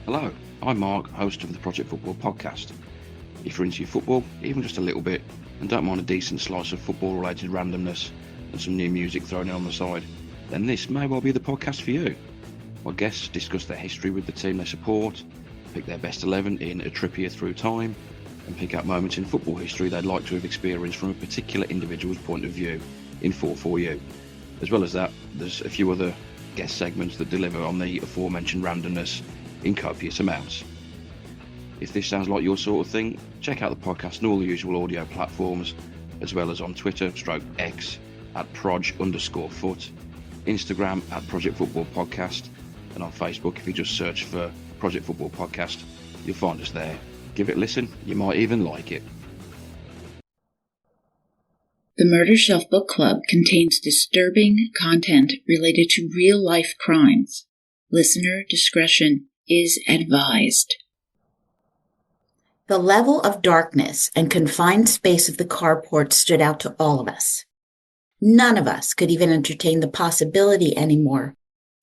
Hello, I'm Mark, host of the Project Football podcast. If you're into your football, even just a little bit, and don't mind a decent slice of football-related randomness and some new music thrown in on the side, then this may well be the podcast for you. My guests discuss their history with the team they support, pick their best 11 in a trip here through time, and pick out moments in football history they'd like to have experienced from a particular individual's point of view in 4-4-U. As well as that, there's a few other guest segments that deliver on the aforementioned randomness in copious amounts. If this sounds like your sort of thing, check out the podcast on all the usual audio platforms, as well as on Twitter/X at proj_foot, Instagram at Project Football Podcast, and on Facebook, if you just search for Project Football Podcast, you'll find us there. Give it a listen, you might even like it. The Murder Shelf Book Club contains disturbing content related to real-life crimes. Listener discretion is advised. The level of darkness and confined space of the carport stood out to all of us. None of us could even entertain the possibility anymore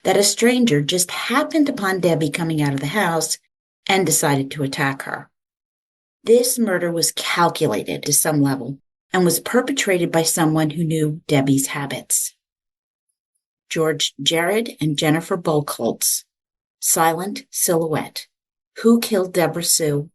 that a stranger just happened upon Debbie coming out of the house and decided to attack her. This murder was calculated to some level and was perpetrated by someone who knew Debbie's habits. Jared and Jennifer Bucholtz, Silent Silhouette. Who Killed Deborah Sue?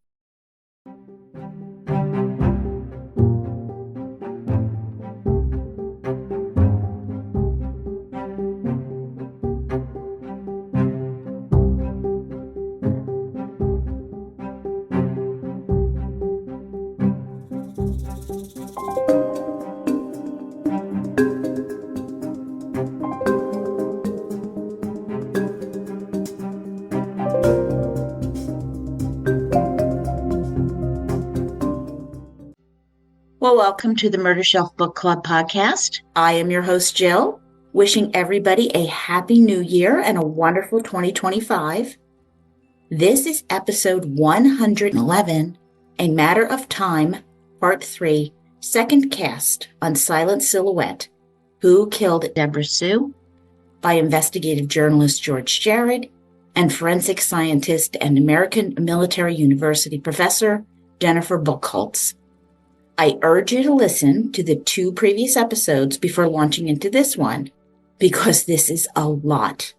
Well, welcome to the Murder Shelf Book Club podcast. I am your host, Jill, wishing everybody a happy new year and a wonderful 2025. This is episode 111, A Matter of Time, Part 3, 2ndCast on Silent Silhouette, Who Killed Deborah Sue, by investigative journalist Jared and forensic scientist and American Military University professor Jennifer Bucholtz. I urge you to listen to the 2 previous episodes before launching into this one, because this is a lot.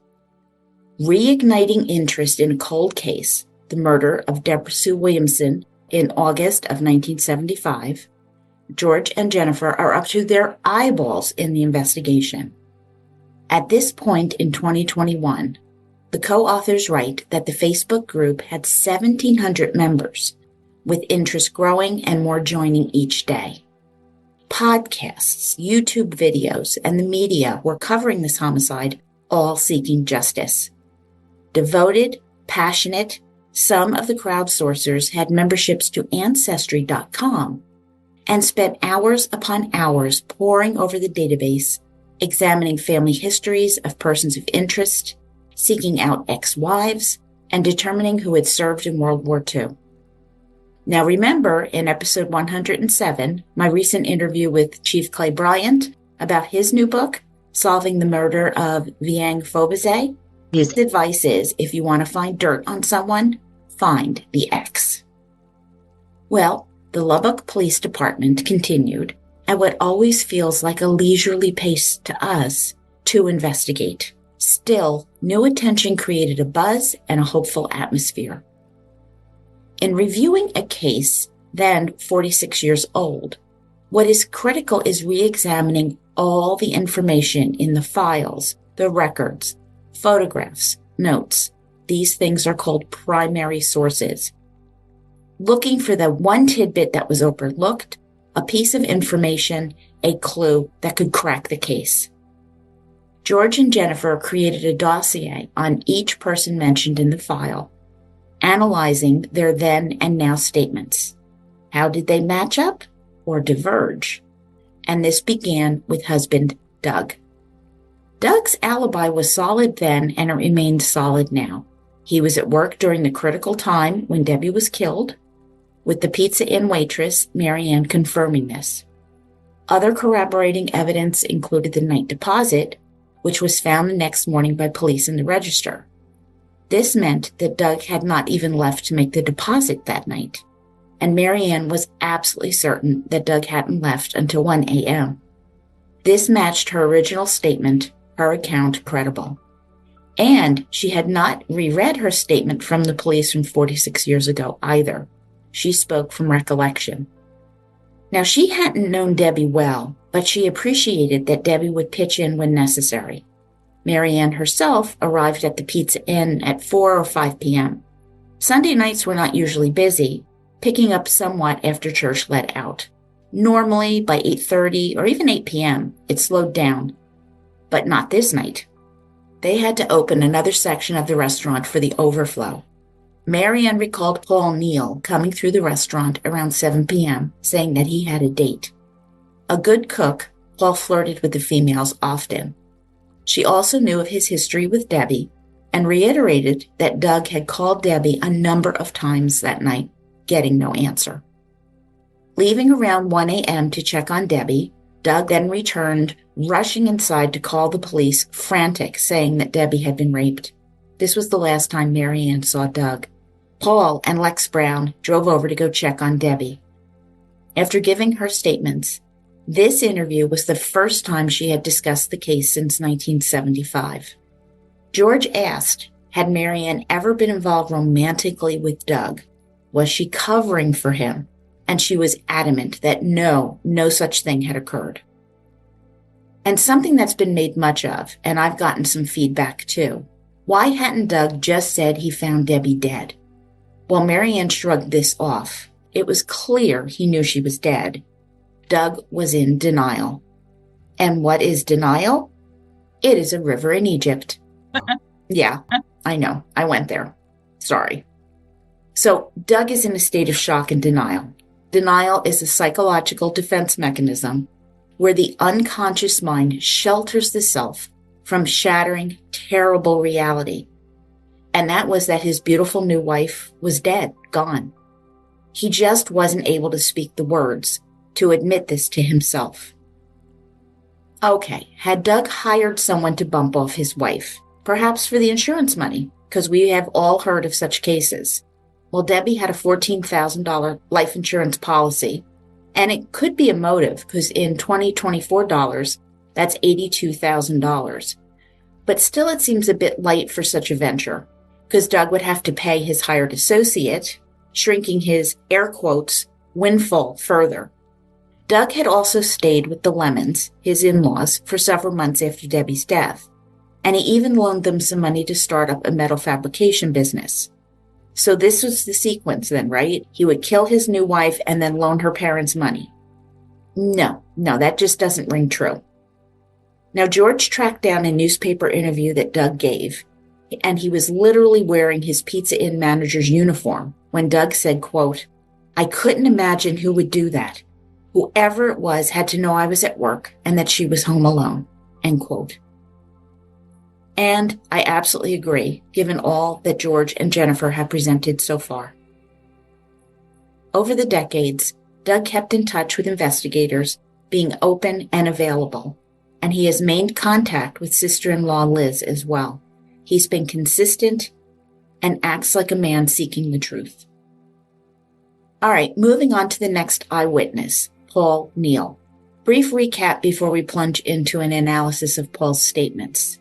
Reigniting interest in a cold case, the murder of Deborah Sue Williamson in August of 1975, George and Jennifer are up to their eyeballs in the investigation. At this point in 2021, the co-authors write that the Facebook group had 1,700 members, with interest growing and more joining each day. Podcasts, YouTube videos, and the media were covering this homicide, all seeking justice. Devoted, passionate, some of the crowdsourcers had memberships to Ancestry.com and spent hours upon hours poring over the database, examining family histories of persons of interest, seeking out ex-wives, and determining who had served in World War II. Now remember, in episode 107, my recent interview with Chief Clay Bryant about his new book, Solving the Murder of Viang Fobese, his advice is, if you want to find dirt on someone, find the ex. Well, the Lubbock Police Department continued at what always feels like a leisurely pace to us to investigate. Still, new attention created a buzz and a hopeful atmosphere. In reviewing a case, then 46 years old, what is critical is re-examining all the information in the files, the records, photographs, notes. These things are called primary sources. Looking for the one tidbit that was overlooked, a piece of information, a clue that could crack the case. George and Jennifer created a dossier on each person mentioned in the file, analyzing their then and now statements. How did they match up or diverge? And this began with husband Doug. Doug's alibi was solid then and it remained solid now. He was at work during the critical time when Debbie was killed, with the Pizza Inn waitress, Mary Ann, confirming this. Other corroborating evidence included the night deposit, which was found the next morning by police in the register. This meant that Doug had not even left to make the deposit that night, and Marianne was absolutely certain that Doug hadn't left until 1 a.m. This matched her original statement, her account credible. And she had not reread her statement from the police from 46 years ago either. She spoke from recollection. Now, she hadn't known Debbie well, but she appreciated that Debbie would pitch in when necessary. Marianne herself arrived at the Pizza Inn at 4 or 5 p.m. Sunday nights were not usually busy, picking up somewhat after church let out. Normally, by 8:30 or even 8 p.m., it slowed down. But not this night. They had to open another section of the restaurant for the overflow. Marianne recalled Paul Neal coming through the restaurant around 7 p.m., saying that he had a date. A good cook, Paul flirted with the females often. She also knew of his history with Debbie and reiterated that Doug had called Debbie a number of times that night, getting no answer. Leaving around 1 a.m. to check on Debbie, Doug then returned, rushing inside to call the police, frantic, saying that Debbie had been raped. This was the last time Marianne saw Doug. Paul and Lex Brown drove over to go check on Debbie. After giving her statements, this interview was the first time she had discussed the case since 1975. George asked, had Marianne ever been involved romantically with Doug? Was she covering for him? And she was adamant that no such thing had occurred. And something that's been made much of, and I've gotten some feedback too. Why hadn't Doug just said he found Debbie dead? Well, Marianne shrugged this off. It was clear he knew she was dead. Doug was in denial. And what is denial? It is a river in Egypt. Yeah, I know. I went there. Sorry. So Doug is in a state of shock and denial. Denial is a psychological defense mechanism where the unconscious mind shelters the self from shattering, terrible reality. And that was that his beautiful new wife was dead, gone. He just wasn't able to speak the words to admit this to himself. Okay, had Doug hired someone to bump off his wife, perhaps for the insurance money, because we have all heard of such cases. Well, Debbie had a $14,000 life insurance policy, and it could be a motive because in 2024 dollars, that's $82,000. But still, it seems a bit light for such a venture because Doug would have to pay his hired associate, shrinking his, air quotes, windfall further. Doug had also stayed with the Lemons, his in-laws, for several months after Debbie's death, and he even loaned them some money to start up a metal fabrication business. So this was the sequence then, right? He would kill his new wife and then loan her parents money. No, that just doesn't ring true. Now, George tracked down a newspaper interview that Doug gave, and he was literally wearing his Pizza Inn manager's uniform when Doug said, quote, "I couldn't imagine who would do that. Whoever it was had to know I was at work and that she was home alone," end quote. And I absolutely agree, given all that George and Jennifer have presented so far. Over the decades, Doug kept in touch with investigators, being open and available, and he has maintained contact with sister-in-law Liz as well. He's been consistent and acts like a man seeking the truth. All right, moving on to the next eyewitness, Paul Neal. Brief recap before we plunge into an analysis of Paul's statements.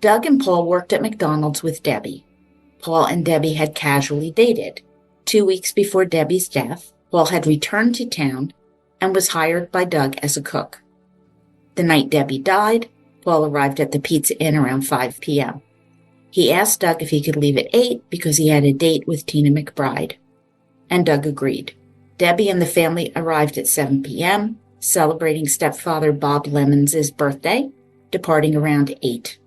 Doug and Paul worked at McDonald's with Debbie. Paul and Debbie had casually dated. 2 weeks before Debbie's death, Paul had returned to town and was hired by Doug as a cook. The night Debbie died, Paul arrived at the Pizza Inn around 5 p.m. He asked Doug if he could leave at 8 because he had a date with Tina McBride, and Doug agreed. Debbie and the family arrived at 7 p.m., celebrating stepfather Bob Lemons' birthday, departing around 8.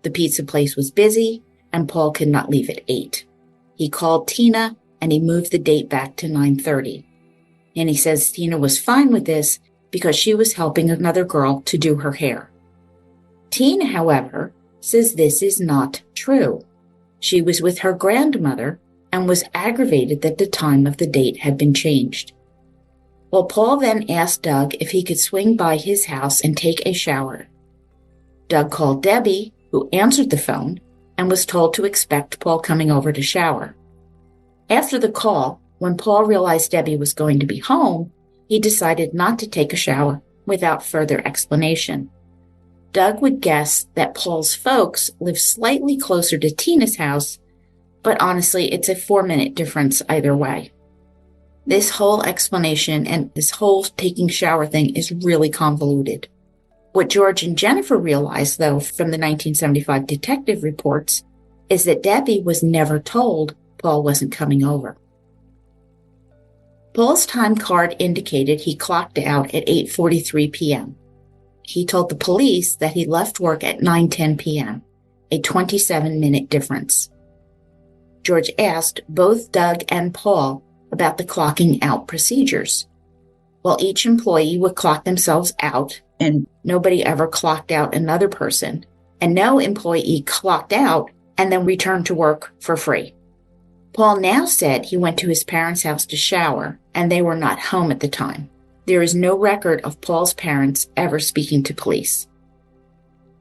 The pizza place was busy, and Paul could not leave at 8. He called Tina, and he moved the date back to 9:30. And he says Tina was fine with this because she was helping another girl to do her hair. Tina, however, says this is not true. She was with her grandmother and was aggravated that the time of the date had been changed. Well, Paul then asked Doug if he could swing by his house and take a shower. Doug called Debbie, who answered the phone, and was told to expect Paul coming over to shower. After the call, when Paul realized Debbie was going to be home, he decided not to take a shower without further explanation. Doug would guess that Paul's folks live slightly closer to Tina's house, but honestly, it's a 4-minute difference either way. This whole explanation and this whole taking shower thing is really convoluted. What George and Jennifer realized, though, from the 1975 detective reports, is that Debbie was never told Paul wasn't coming over. Paul's time card indicated he clocked out at 8:43 p.m. He told the police that he left work at 9:10 p.m., a 27-minute difference. George asked both Doug and Paul about the clocking out procedures. Well, each employee would clock themselves out, and nobody ever clocked out another person, and no employee clocked out and then returned to work for free. Paul now said he went to his parents' house to shower, and they were not home at the time. There is no record of Paul's parents ever speaking to police.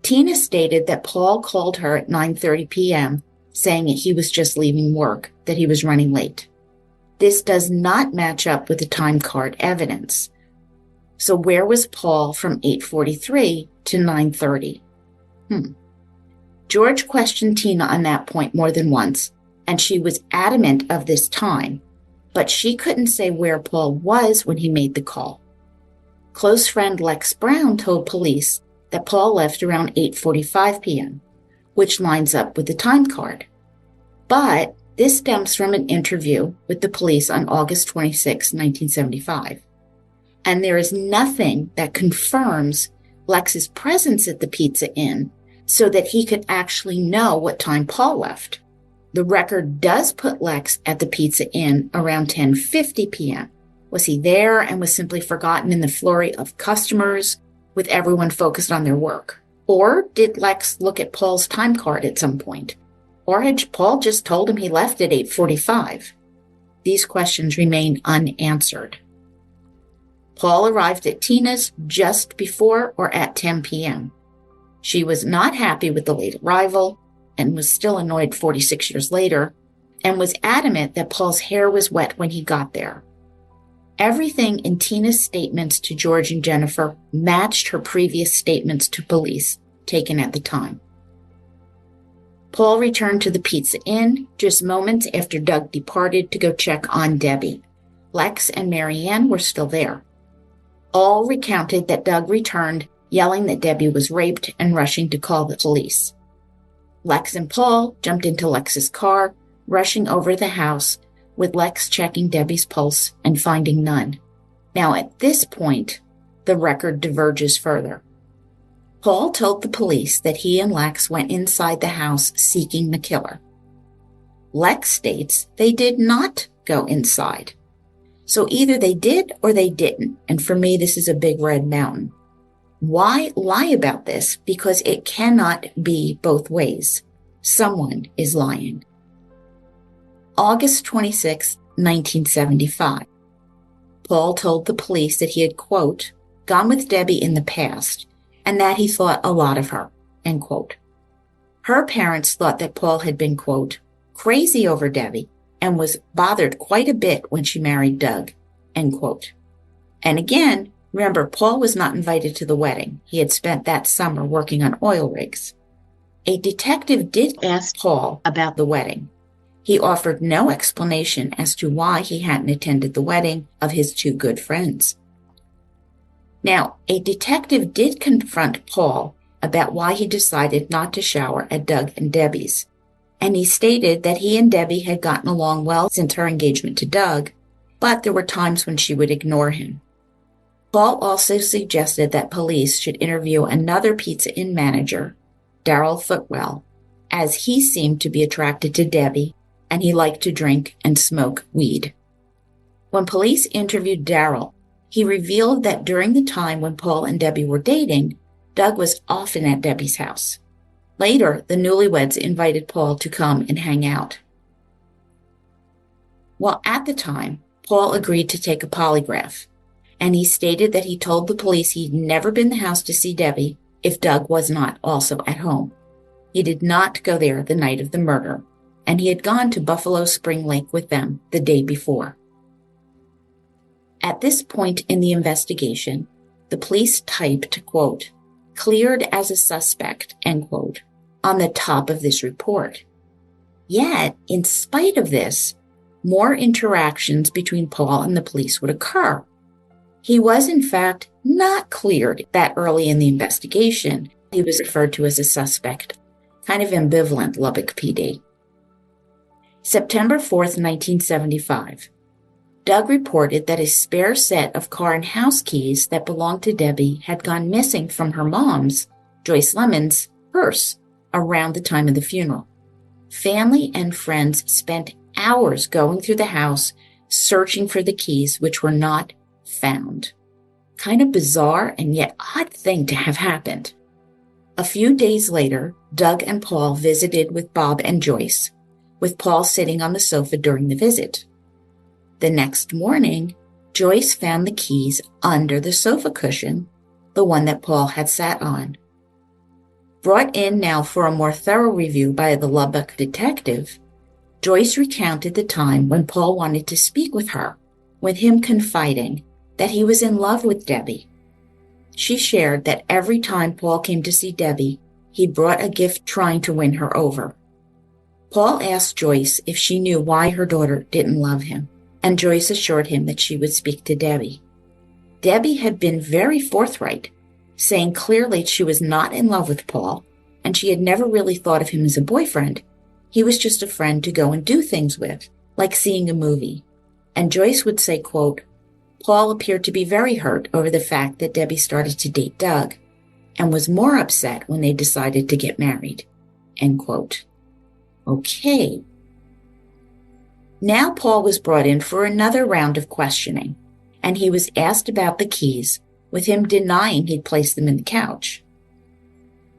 Tina stated that Paul called her at 9:30 p.m., saying that he was just leaving work, that he was running late. This does not match up with the time card evidence. So where was Paul from 8:43 to 9:30? George questioned Tina on that point more than once, and she was adamant of this time, but she couldn't say where Paul was when he made the call. Close friend Lex Brown told police that Paul left around 8:45 p.m., which lines up with the time card. But this stems from an interview with the police on August 26, 1975. And there is nothing that confirms Lex's presence at the Pizza Inn so that he could actually know what time Paul left. The record does put Lex at the Pizza Inn around 10:50 p.m. Was he there and was simply forgotten in the flurry of customers with everyone focused on their work? Or did Lex look at Paul's time card at some point? Or had Paul just told him he left at 8:45? These questions remain unanswered. Paul arrived at Tina's just before or at 10 p.m. She was not happy with the late arrival and was still annoyed 46 years later, and was adamant that Paul's hair was wet when he got there. Everything in Tina's statements to George and Jennifer matched her previous statements to police taken at the time. Paul returned to the Pizza Inn just moments after Doug departed to go check on Debbie. Lex and Marianne were still there. All recounted that Doug returned, yelling that Debbie was raped and rushing to call the police. Lex and Paul jumped into Lex's car, rushing over the house, with Lex checking Debbie's pulse and finding none. Now, at this point, the record diverges further. Paul told the police that he and Lex went inside the house seeking the killer. Lex states they did not go inside. So either they did or they didn't, and for me, this is a big red mountain. Why lie about this? Because it cannot be both ways. Someone is lying. August 26, 1975. Paul told the police that he had, quote, gone with Debbie in the past, and that he thought a lot of her, end quote. Her parents thought that Paul had been, quote, crazy over Debbie, and was bothered quite a bit when she married Doug, end quote. And again, remember, Paul was not invited to the wedding. He had spent that summer working on oil rigs. A detective did ask Paul about the wedding. He offered no explanation as to why he hadn't attended the wedding of his two good friends. Now, a detective did confront Paul about why he decided not to shower at Doug and Debbie's, and he stated that he and Debbie had gotten along well since her engagement to Doug, but there were times when she would ignore him. Paul also suggested that police should interview another Pizza Inn manager, Darryl Footwell, as he seemed to be attracted to Debbie and he liked to drink and smoke weed. When police interviewed Darryl, he revealed that during the time when Paul and Debbie were dating, Doug was often at Debbie's house. Later, the newlyweds invited Paul to come and hang out. Well, at the time, Paul agreed to take a polygraph, and he stated that he told the police he'd never been in the house to see Debbie if Doug was not also at home. He did not go there the night of the murder, and he had gone to Buffalo Spring Lake with them the day before. At this point in the investigation, the police typed, quote, "cleared as a suspect," end quote, on the top of this report. Yet, in spite of this, more interactions between Paul and the police would occur. He was, in fact, not cleared that early in the investigation. He was referred to as a suspect, kind of ambivalent, Lubbock PD. September 4th, 1975. Doug reported that a spare set of car and house keys that belonged to Debbie had gone missing from her mom's, Joyce Lemon's, purse around the time of the funeral. Family and friends spent hours going through the house searching for the keys, which were not found. Kind of bizarre and yet odd thing to have happened. A few days later, Doug and Paul visited with Bob and Joyce, with Paul sitting on the sofa during the visit. The next morning, Joyce found the keys under the sofa cushion, the one that Paul had sat on. Brought in now for a more thorough review by the Lubbock detective, Joyce recounted the time when Paul wanted to speak with her, with him confiding that he was in love with Debbie. She shared that every time Paul came to see Debbie, he brought a gift trying to win her over. Paul asked Joyce if she knew why her daughter didn't love him, and Joyce assured him that she would speak to Debbie. Debbie had been very forthright, saying clearly she was not in love with Paul, and she had never really thought of him as a boyfriend. He was just a friend to go and do things with, like seeing a movie. And Joyce would say, quote, Paul appeared to be very hurt over the fact that Debbie started to date Doug, and was more upset when they decided to get married, end quote. Okay. Now Paul was brought in for another round of questioning, and he was asked about the keys, with him denying he'd placed them in the couch.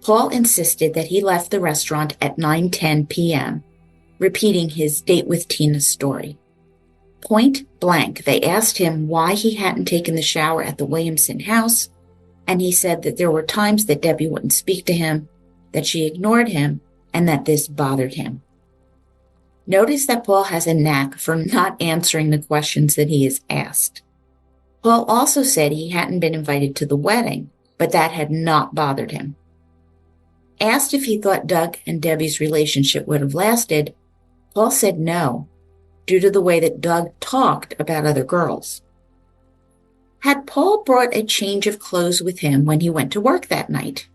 Paul insisted that he left the restaurant at 9:10 p.m., repeating his date with Tina story. Point blank, they asked him why he hadn't taken the shower at the Williamson house, and he said that there were times that Debbie wouldn't speak to him, that she ignored him, and that this bothered him. Notice that Paul has a knack for not answering the questions that he is asked. Paul also said he hadn't been invited to the wedding, but that had not bothered him. Asked if he thought Doug and Debbie's relationship would have lasted, Paul said no, due to the way that Doug talked about other girls. Had Paul brought a change of clothes with him when he went to work that night?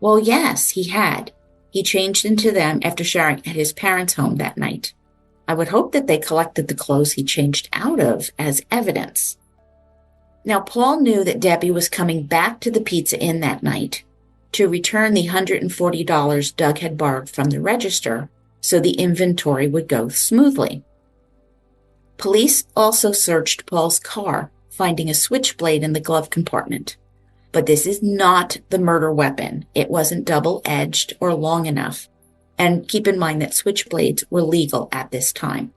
Well, yes, he had. He changed into them after showering at his parents' home that night. I would hope that they collected the clothes he changed out of as evidence. Now, Paul knew that Debbie was coming back to the Pizza Inn that night to return the $140 Doug had borrowed from the register so the inventory would go smoothly. Police also searched Paul's car, finding a switchblade in the glove compartment. But this is not the murder weapon. It wasn't double-edged or long enough. And keep in mind that switchblades were legal at this time.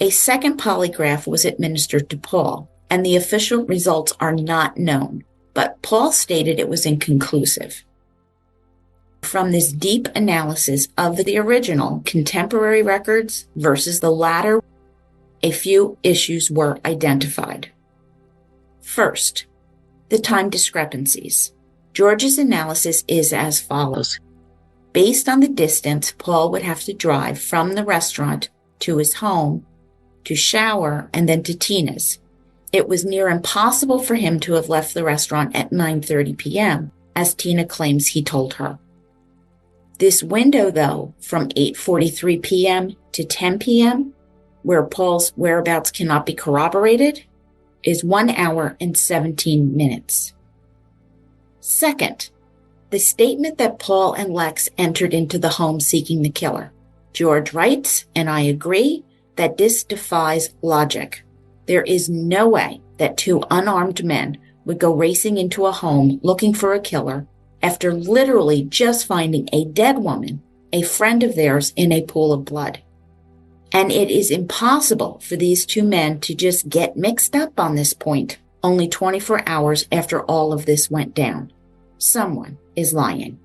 A second polygraph was administered to Paul, and the official results are not known, but Paul stated it was inconclusive. From this deep analysis of the original contemporary records versus the latter, a few issues were identified. First, the time discrepancies. George's analysis is as follows. Based on the distance Paul would have to drive from the restaurant to his home, to shower, and then to Tina's, it was near impossible for him to have left the restaurant at 9:30 p.m., as Tina claims he told her. This window, though, from 8:43 p.m. to 10 p.m., where Paul's whereabouts cannot be corroborated, is 1 hour and 17 minutes. Second, the statement that Paul and Lex entered into the home seeking the killer. George writes, and I agree, that this defies logic. There is no way that two unarmed men would go racing into a home looking for a killer after literally just finding a dead woman, a friend of theirs, in a pool of blood. And it is impossible for these two men to just get mixed up on this point only 24 hours after all of this went down. Someone is lying.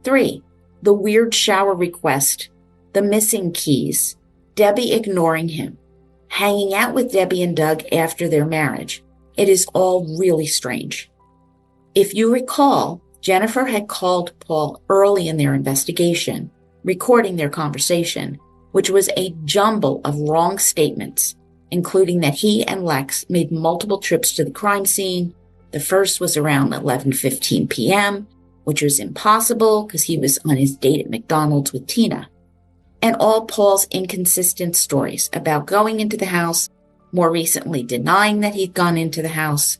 3, the weird shower request, the missing keys, Debbie ignoring him, hanging out with Debbie and Doug after their marriage. It is all really strange. If you recall, Jennifer had called Paul early in their investigation, recording their conversation, which was a jumble of wrong statements, including that he and Lex made multiple trips to the crime scene. The first was around 11:15 p.m., which was impossible because he was on his date at McDonald's with Tina. And all Paul's inconsistent stories about going into the house, more recently denying that he'd gone into the house.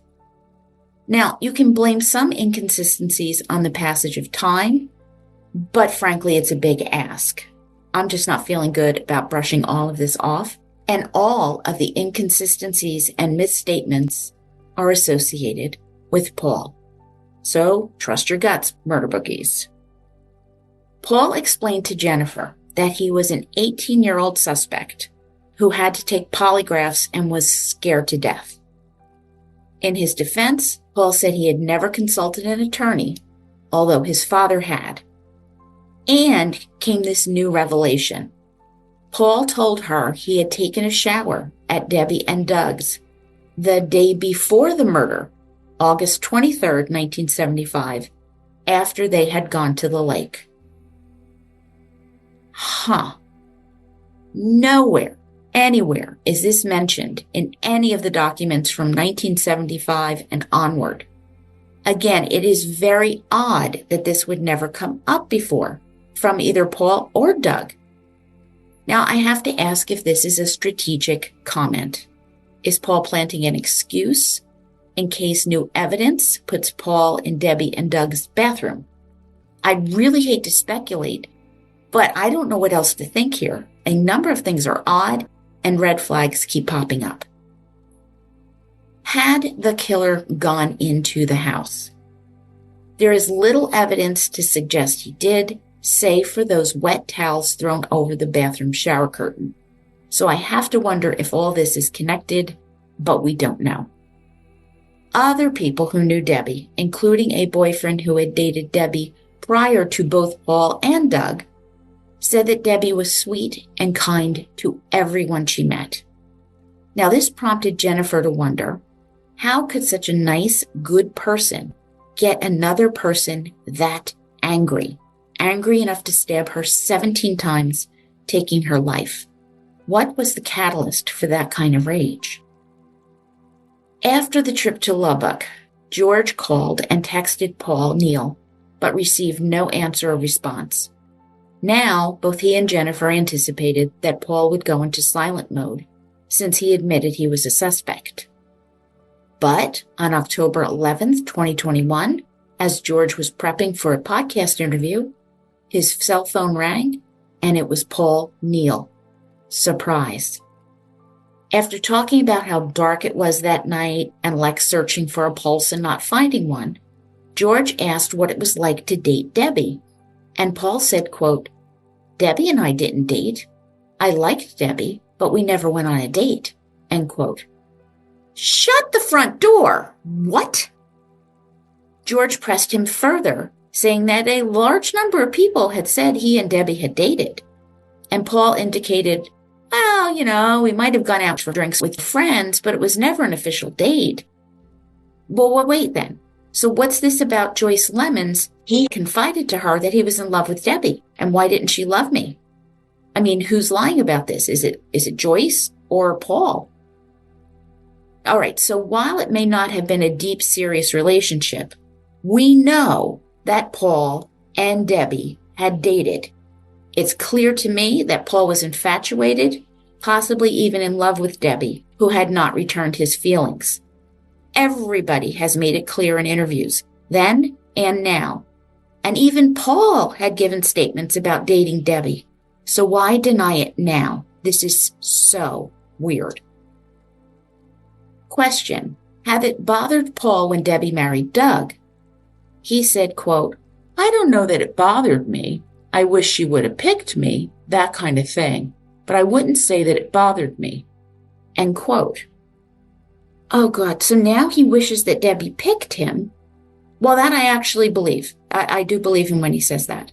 Now, you can blame some inconsistencies on the passage of time, but frankly, it's a big ask. I'm just not feeling good about brushing all of this off, and all of the inconsistencies and misstatements are associated with Paul. So, trust your guts, murder bookies. Paul explained to Jennifer that he was an 18-year-old suspect who had to take polygraphs and was scared to death. In his defense, Paul said he had never consulted an attorney, although his father had. And came this new revelation. Paul told her he had taken a shower at Debbie and Doug's the day before the murder, August 23rd, 1975, after they had gone to the lake. Nowhere, anywhere is this mentioned in any of the documents from 1975 and onward. Again, it is very odd that this would never come up before from either Paul or Doug. Now, I have to ask if this is a strategic comment. Is Paul planting an excuse in case new evidence puts Paul in Debbie and Doug's bathroom? I really hate to speculate, but I don't know what else to think here. A number of things are odd, and red flags keep popping up. Had the killer gone into the house? There is little evidence to suggest he did, save for those wet towels thrown over the bathroom shower curtain. So I have to wonder if all this is connected, but we don't know. Other people who knew Debbie, including a boyfriend who had dated Debbie prior to both Paul and Doug, said that Debbie was sweet and kind to everyone she met. Now, this prompted Jennifer to wonder, how could such a nice, good person get another person that angry enough to stab her 17 times, taking her life? What was the catalyst for that kind of rage? After the trip to Lubbock, George called and texted Paul Neal, but received no answer or response. Now, both he and Jennifer anticipated that Paul would go into silent mode, since he admitted he was a suspect. But on October 11th, 2021, as George was prepping for a podcast interview, his cell phone rang, and it was Paul Neal. Surprise. After talking about how dark it was that night and Lex searching for a pulse and not finding one, George asked what it was like to date Debbie. And Paul said, quote, "Debbie and I didn't date. I liked Debbie, but we never went on a date," end quote. Shut the front door. What? George pressed him further, saying that a large number of people had said he and Debbie had dated. And Paul indicated, well, we might have gone out for drinks with friends, but it was never an official date. Well, wait then. So what's this about Joyce Lemons? He confided to her that he was in love with Debbie. And why didn't she love me? I mean, who's lying about this? Is it Joyce or Paul? All right, so while it may not have been a deep, serious relationship, we know that Paul and Debbie had dated. It's clear to me that Paul was infatuated, possibly even in love with Debbie, who had not returned his feelings. Everybody has made it clear in interviews, then and now. And even Paul had given statements about dating Debbie. So why deny it now? This is so weird. Question: have it bothered Paul when Debbie married Doug? He said, quote, "I don't know that it bothered me. I wish she would have picked me, that kind of thing. But I wouldn't say that it bothered me." End quote. Oh God, so now he wishes that Debbie picked him. Well, that I actually believe. I do believe him when he says that.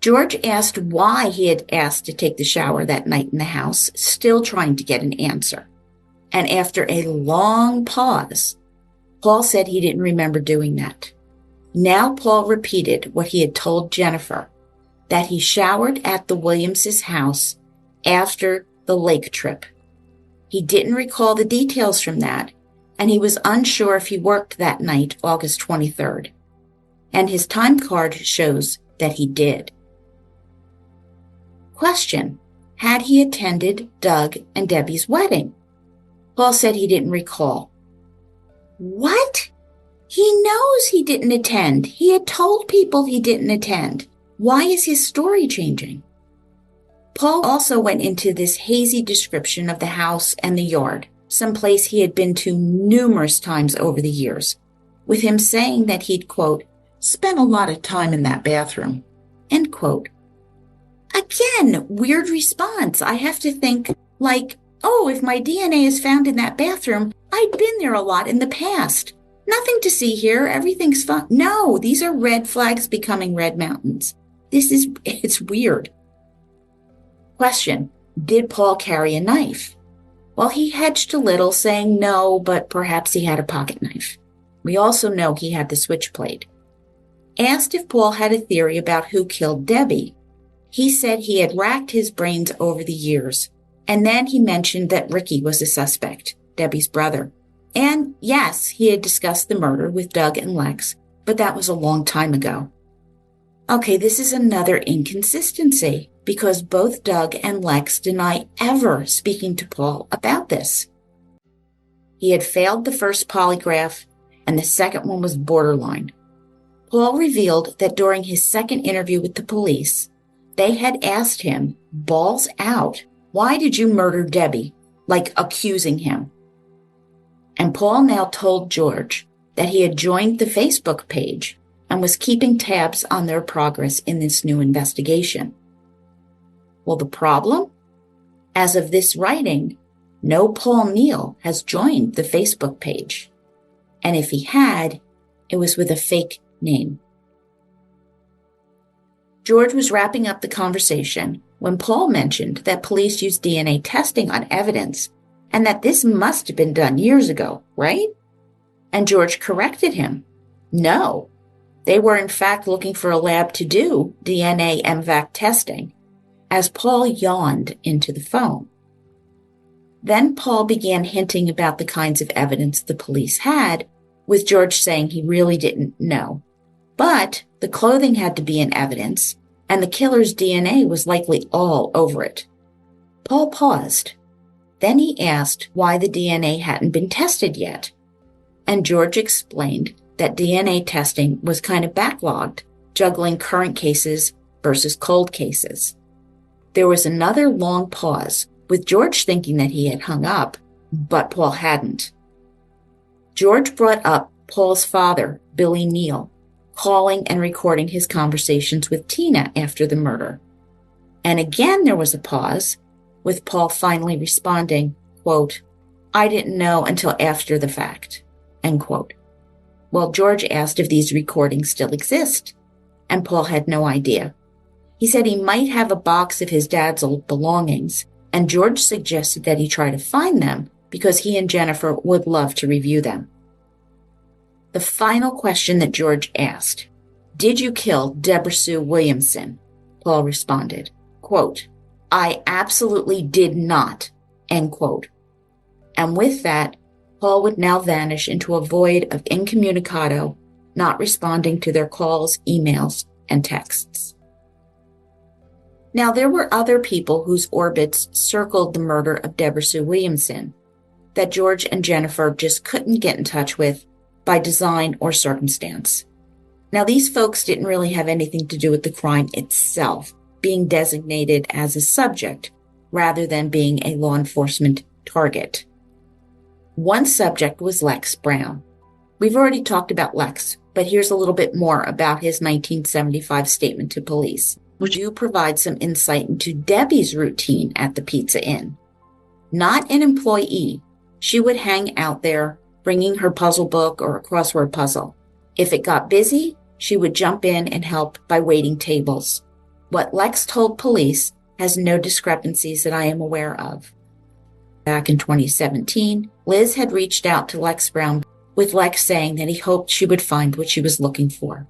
George asked why he had asked to take the shower that night in the house, still trying to get an answer. And after a long pause, Paul said he didn't remember doing that. Now Paul repeated what he had told Jennifer, that he showered at the Williamses' house after the lake trip. He didn't recall the details from that, and he was unsure if he worked that night, August 23rd. And his time card shows that he did. Question: had he attended Doug and Debbie's wedding? Paul said he didn't recall. What? He knows he didn't attend. He had told people he didn't attend. Why is his story changing? Paul also went into this hazy description of the house and the yard, someplace he had been to numerous times over the years, with him saying that he'd, quote, spent a lot of time in that bathroom, end quote. Again, weird response. I have to think like, oh, if my DNA is found in that bathroom, I'd been there a lot in the past. Nothing to see here. Everything's fine. No, these are red flags becoming red mountains. It's weird. Question: did Paul carry a knife? Well, he hedged a little, saying no, but perhaps he had a pocket knife. We also know he had the switchblade. Asked if Paul had a theory about who killed Debbie, he said he had racked his brains over the years, and then he mentioned that Ricky was a suspect, Debbie's brother. And yes, he had discussed the murder with Doug and Lex, but that was a long time ago. Okay, this is another inconsistency, because both Doug and Lex deny ever speaking to Paul about this. He had failed the first polygraph, and the second one was borderline. Paul revealed that during his second interview with the police, they had asked him, balls out, why did you murder Debbie? Like accusing him. And Paul now told George that he had joined the Facebook page and was keeping tabs on their progress in this new investigation. Well, the problem? As of this writing, no Paul Neal has joined the Facebook page. And if he had, it was with a fake name. George was wrapping up the conversation when Paul mentioned that police use DNA testing on evidence and that this must have been done years ago, right? And George corrected him. No, they were in fact looking for a lab to do DNA MVAC testing, as Paul yawned into the phone. Then Paul began hinting about the kinds of evidence the police had, with George saying he really didn't know. But the clothing had to be in evidence, and the killer's DNA was likely all over it. Paul paused. Then he asked why the DNA hadn't been tested yet. And George explained that DNA testing was kind of backlogged, juggling current cases versus cold cases. There was another long pause, with George thinking that he had hung up, but Paul hadn't. George brought up Paul's father, Billy Neal, calling and recording his conversations with Tina after the murder. And again there was a pause, with Paul finally responding, quote, I didn't know until after the fact, end quote. Well, George asked if these recordings still exist, and Paul had no idea. He said he might have a box of his dad's old belongings, and George suggested that he try to find them because he and Jennifer would love to review them. The final question that George asked, did you kill Deborah Sue Williamson? Paul responded, quote, I absolutely did not, end quote. And with that, Paul would now vanish into a void of incommunicado, not responding to their calls, emails, and texts. Now, there were other people whose orbits circled the murder of Deborah Sue Williamson that George and Jennifer just couldn't get in touch with by design or circumstance. Now, these folks didn't really have anything to do with the crime itself, being designated as a subject rather than being a law enforcement target. One subject was Lex Brown. We've already talked about Lex, but here's a little bit more about his 1975 statement to police, which do provide some insight into Debbie's routine at the Pizza Inn. Not an employee, she would hang out there bringing her puzzle book or a crossword puzzle. If it got busy, she would jump in and help by waiting tables. What Lex told police has no discrepancies that I am aware of. Back in 2017, Liz had reached out to Lex Brown, with Lex saying that he hoped she would find what she was looking for.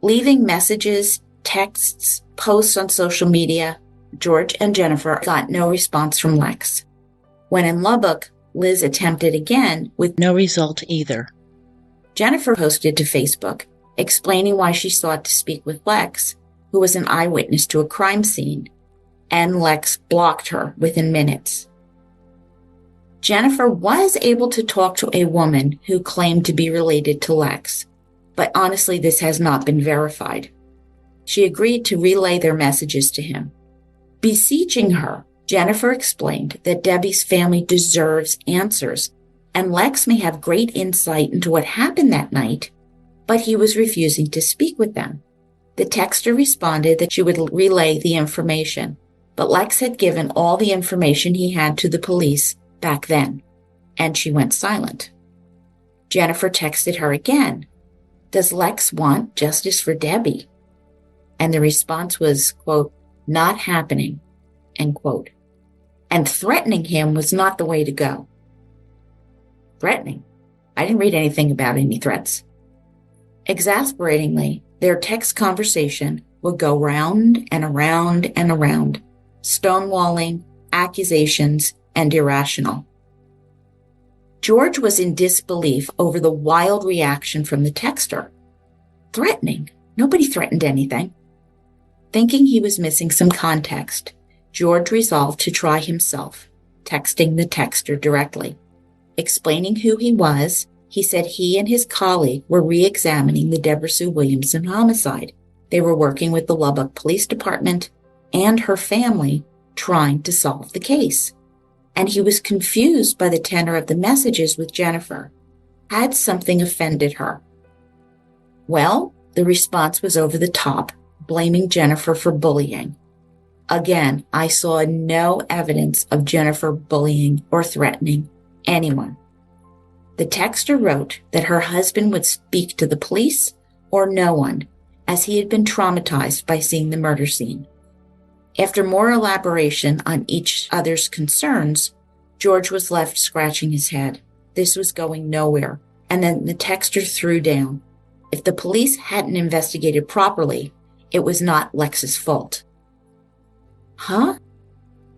Leaving messages, texts, posts on social media, George and Jennifer got no response from Lex. When in Lubbock, Liz attempted again with no result either. Jennifer posted to Facebook, explaining why she sought to speak with Lex, who was an eyewitness to a crime scene, and Lex blocked her within minutes. Jennifer was able to talk to a woman who claimed to be related to Lex, but honestly, this has not been verified. She agreed to relay their messages to him. Beseeching her, Jennifer explained that Debbie's family deserves answers, and Lex may have great insight into what happened that night, but he was refusing to speak with them. The texter responded that she would relay the information, but Lex had given all the information he had to the police back then, and she went silent. Jennifer texted her again, "Does Lex want justice for Debbie?" And the response was, quote, "Not happening," end quote. And threatening him was not the way to go. Threatening? I didn't read anything about any threats. Exasperatingly, their text conversation would go round and around and around, stonewalling, accusations, and irrational. George was in disbelief over the wild reaction from the texter. Threatening? Nobody threatened anything. Thinking he was missing some context, George resolved to try himself, texting the texter directly. Explaining who he was, he said he and his colleague were re-examining the Deborah Sue Williamson homicide. They were working with the Lubbock Police Department and her family trying to solve the case. And he was confused by the tenor of the messages with Jennifer. Had something offended her? Well, the response was over the top, blaming Jennifer for bullying. Again, I saw no evidence of Jennifer bullying or threatening anyone. The texter wrote that her husband would speak to the police or no one, as he had been traumatized by seeing the murder scene. After more elaboration on each other's concerns, George was left scratching his head. This was going nowhere, and then the texter threw down. If the police hadn't investigated properly, it was not Lex's fault. Huh?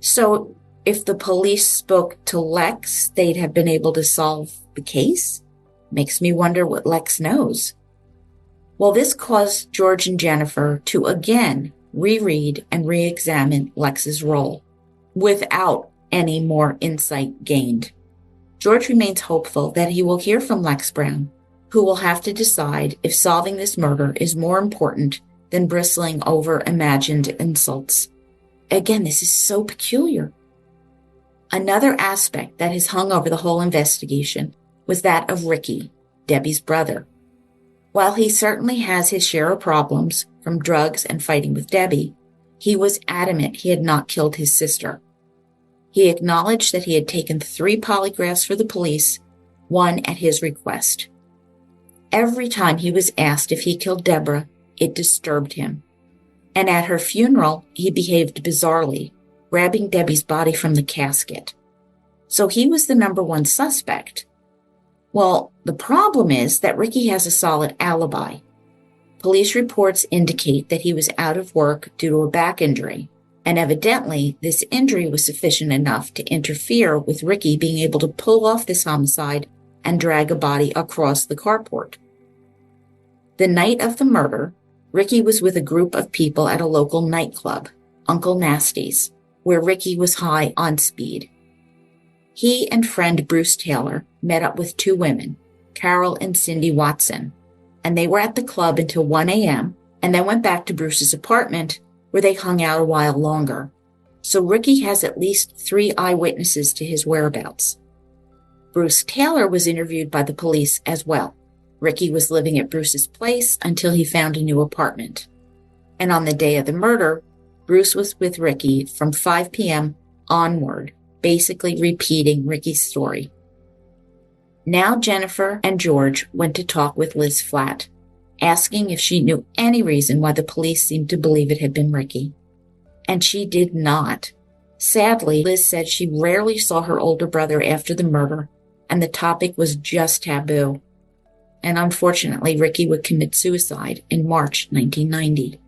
So if the police spoke to Lex, they'd have been able to solve the case? Makes me wonder what Lex knows. Well, this caused George and Jennifer to again reread and re-examine Lex's role without any more insight gained. George remains hopeful that he will hear from Lex Brown, who will have to decide if solving this murder is more important than bristling over imagined insults. Again, this is so peculiar. Another aspect that has hung over the whole investigation was that of Ricky, Debbie's brother. While he certainly has his share of problems from drugs and fighting with Debbie, he was adamant he had not killed his sister. He acknowledged that he had taken 3 polygraphs for the police, one at his request. Every time he was asked if he killed Deborah, it disturbed him. And at her funeral, he behaved bizarrely, grabbing Debbie's body from the casket. So he was the number 1 suspect. Well, the problem is that Ricky has a solid alibi. Police reports indicate that he was out of work due to a back injury, and evidently this injury was sufficient enough to interfere with Ricky being able to pull off this homicide and drag a body across the carport. The night of the murder, Ricky was with a group of people at a local nightclub, Uncle Nasty's, where Ricky was high on speed. He and friend Bruce Taylor met up with 2 women, Carol and Cindy Watson, and they were at the club until 1 a.m. and then went back to Bruce's apartment where they hung out a while longer. So Ricky has at least 3 eyewitnesses to his whereabouts. Bruce Taylor was interviewed by the police as well. Ricky was living at Bruce's place until he found a new apartment. And on the day of the murder, Bruce was with Ricky from 5 p.m. onward, basically repeating Ricky's story. Now Jennifer and George went to talk with Liz Flatt, asking if she knew any reason why the police seemed to believe it had been Ricky. And she did not. Sadly, Liz said she rarely saw her older brother after the murder, and the topic was just taboo. And unfortunately, Ricky would commit suicide in March 1990.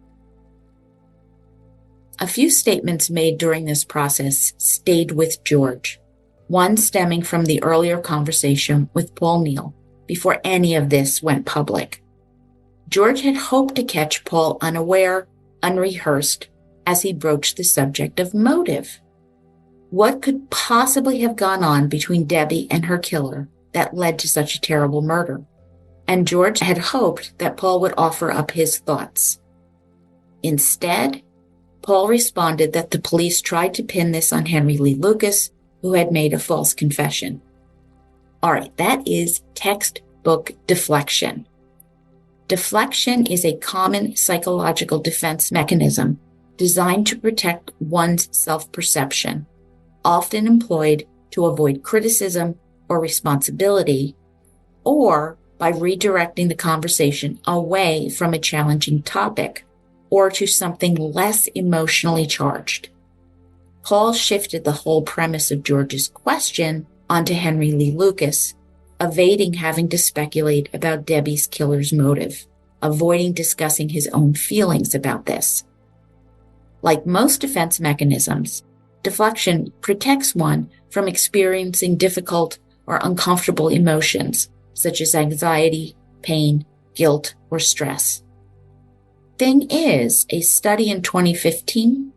A few statements made during this process stayed with George, one stemming from the earlier conversation with Paul Neal before any of this went public. George had hoped to catch Paul unaware, unrehearsed, as he broached the subject of motive. What could possibly have gone on between Debbie and her killer that led to such a terrible murder? And George had hoped that Paul would offer up his thoughts. Instead, Paul responded that the police tried to pin this on Henry Lee Lucas, who had made a false confession. All right, that is textbook deflection. Deflection is a common psychological defense mechanism designed to protect one's self-perception, often employed to avoid criticism or responsibility, or by redirecting the conversation away from a challenging topic or to something less emotionally charged. Paul shifted the whole premise of George's question onto Henry Lee Lucas, evading having to speculate about Debbie's killer's motive, avoiding discussing his own feelings about this. Like most defense mechanisms, deflection protects one from experiencing difficult or uncomfortable emotions, such as anxiety, pain, guilt, or stress. Thing is, a study in 2015,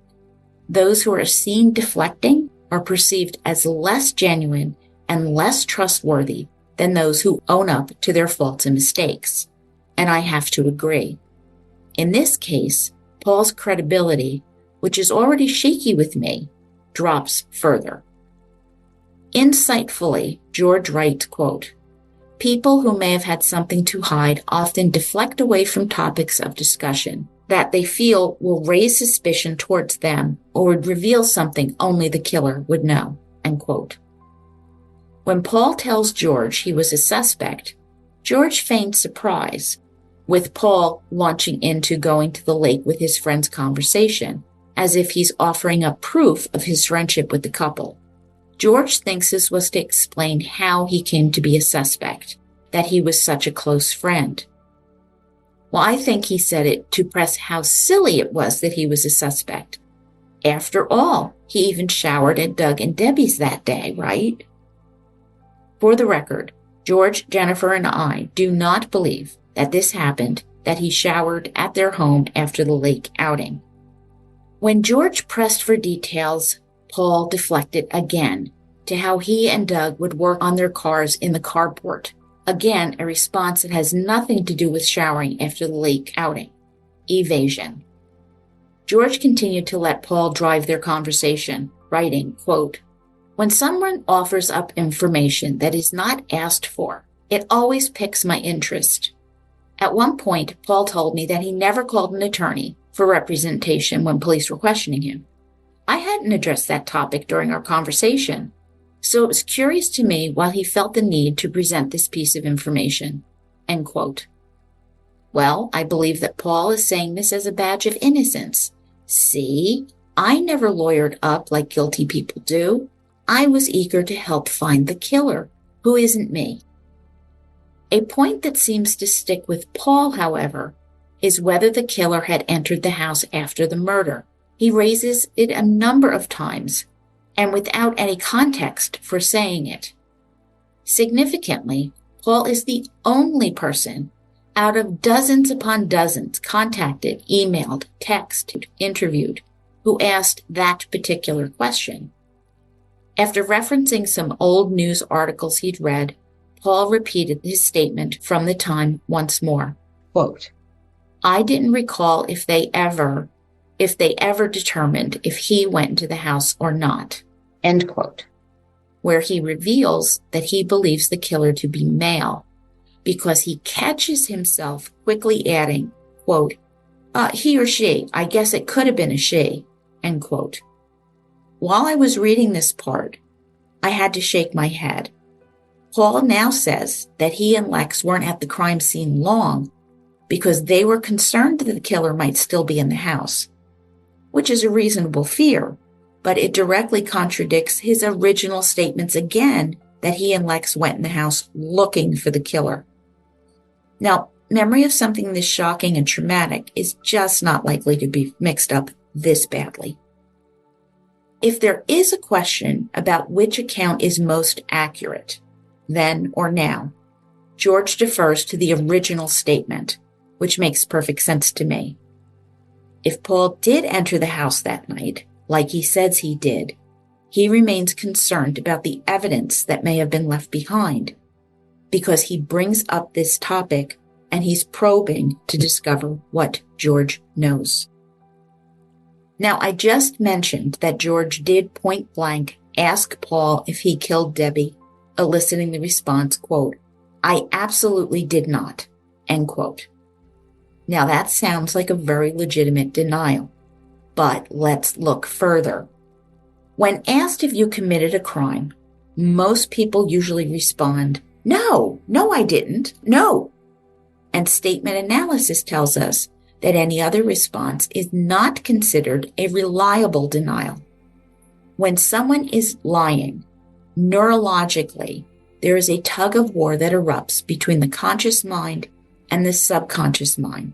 those who are seen deflecting are perceived as less genuine and less trustworthy than those who own up to their faults and mistakes. And I have to agree. In this case, Paul's credibility, which is already shaky with me, drops further. Insightfully, George writes, quote, "People who may have had something to hide often deflect away from topics of discussion that they feel will raise suspicion towards them or would reveal something only the killer would know." End quote. When Paul tells George he was a suspect, George feigns surprise, with Paul launching into going to the lake with his friend's conversation, as if he's offering up proof of his friendship with the couple. George thinks this was to explain how he came to be a suspect, that he was such a close friend. Well, I think he said it to press how silly it was that he was a suspect. After all, he even showered at Doug and Debbie's that day, right? For the record, George, Jennifer, and I do not believe that this happened, that he showered at their home after the lake outing. When George pressed for details, Paul deflected again to how he and Doug would work on their cars in the carport. Again, a response that has nothing to do with showering after the lake outing. Evasion. George continued to let Paul drive their conversation, writing, quote, "When someone offers up information that is not asked for, it always piques my interest. At one point, Paul told me that he never called an attorney for representation when police were questioning him. I hadn't addressed that topic during our conversation, so it was curious to me why he felt the need to present this piece of information." End quote. Well, I believe that Paul is saying this as a badge of innocence. See, I never lawyered up like guilty people do. I was eager to help find the killer, who isn't me. A point that seems to stick with Paul, however, is whether the killer had entered the house after the murder. He raises it a number of times, and without any context for saying it. Significantly, Paul is the only person out of dozens upon dozens contacted, emailed, texted, interviewed, who asked that particular question. After referencing some old news articles he'd read, Paul repeated his statement from the time once more. Quote, "I didn't recall if they ever determined if he went into the house or not." End quote. Where he reveals that he believes the killer to be male because he catches himself quickly adding, quote, "he or she, I guess it could have been a she," end quote. While I was reading this part, I had to shake my head. Paul now says that he and Lex weren't at the crime scene long, because they were concerned that the killer might still be in the house, which is a reasonable fear, but it directly contradicts his original statements again that he and Lex went in the house looking for the killer. Now, memory of something this shocking and traumatic is just not likely to be mixed up this badly. If there is a question about which account is most accurate, then or now, George defers to the original statement, which makes perfect sense to me. If Paul did enter the house that night, like he says he did, he remains concerned about the evidence that may have been left behind, because he brings up this topic and he's probing to discover what George knows. Now, I just mentioned that George did point blank ask Paul if he killed Debbie, eliciting the response, quote, "I absolutely did not," end quote. Now, that sounds like a very legitimate denial, but let's look further. When asked if you committed a crime, most people usually respond, no, I didn't, no. And statement analysis tells us that any other response is not considered a reliable denial. When someone is lying, neurologically, there is a tug of war that erupts between the conscious mind and the subconscious mind,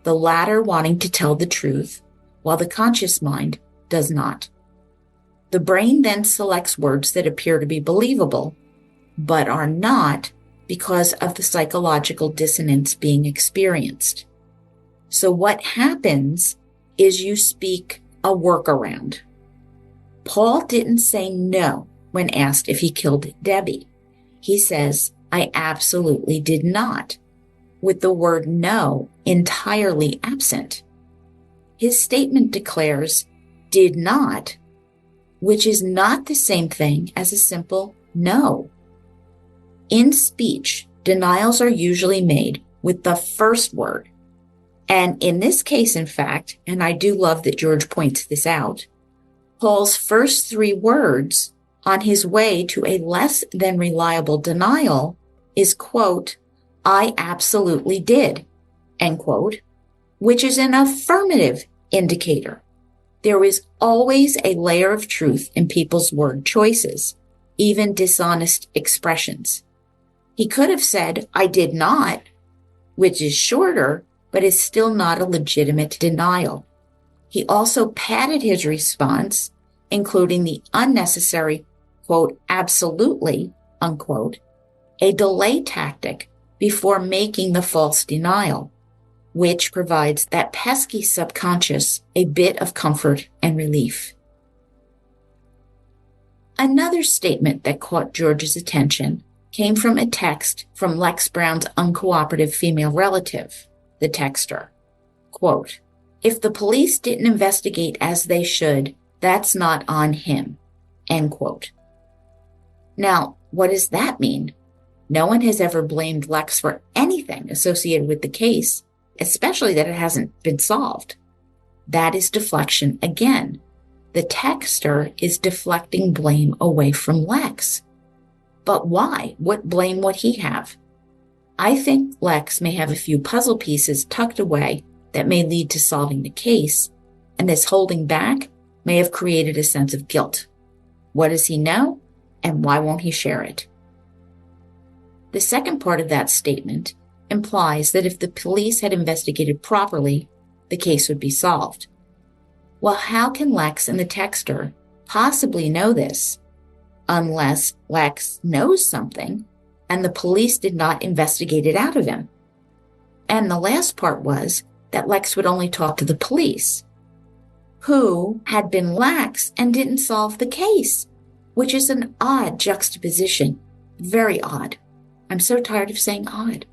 the latter wanting to tell the truth, while the conscious mind does not. The brain then selects words that appear to be believable, but are not because of the psychological dissonance being experienced. So what happens is you speak a workaround. Paul didn't say no when asked if he killed Debbie. He says, "I absolutely did not," with the word no entirely absent. His statement declares, "did not," which is not the same thing as a simple no. In speech, denials are usually made with the first word. And in this case, in fact, and I do love that George points this out, Paul's first three words on his way to a less than reliable denial is, quote, "I absolutely did," end quote, which is an affirmative indicator. There is always a layer of truth in people's word choices, even dishonest expressions. He could have said, "I did not," which is shorter, but is still not a legitimate denial. He also padded his response, including the unnecessary, quote, "absolutely," unquote, a delay tactic before making the false denial, which provides that pesky subconscious a bit of comfort and relief. Another statement that caught George's attention came from a text from Lex Brown's uncooperative female relative, the texter. Quote, "If the police didn't investigate as they should, that's not on him," end quote. Now, what does that mean? No one has ever blamed Lex for anything associated with the case, especially that it hasn't been solved. That is deflection again. The texter is deflecting blame away from Lex. But why? What blame would he have? I think Lex may have a few puzzle pieces tucked away that may lead to solving the case, and this holding back may have created a sense of guilt. What does he know, and why won't he share it? The second part of that statement implies that if the police had investigated properly, the case would be solved. Well, how can Lex and the texter possibly know this unless Lex knows something and the police did not investigate it out of him? And the last part was that Lex would only talk to the police, who had been lax and didn't solve the case, which is an odd juxtaposition. Very odd. I'm so tired of saying odd.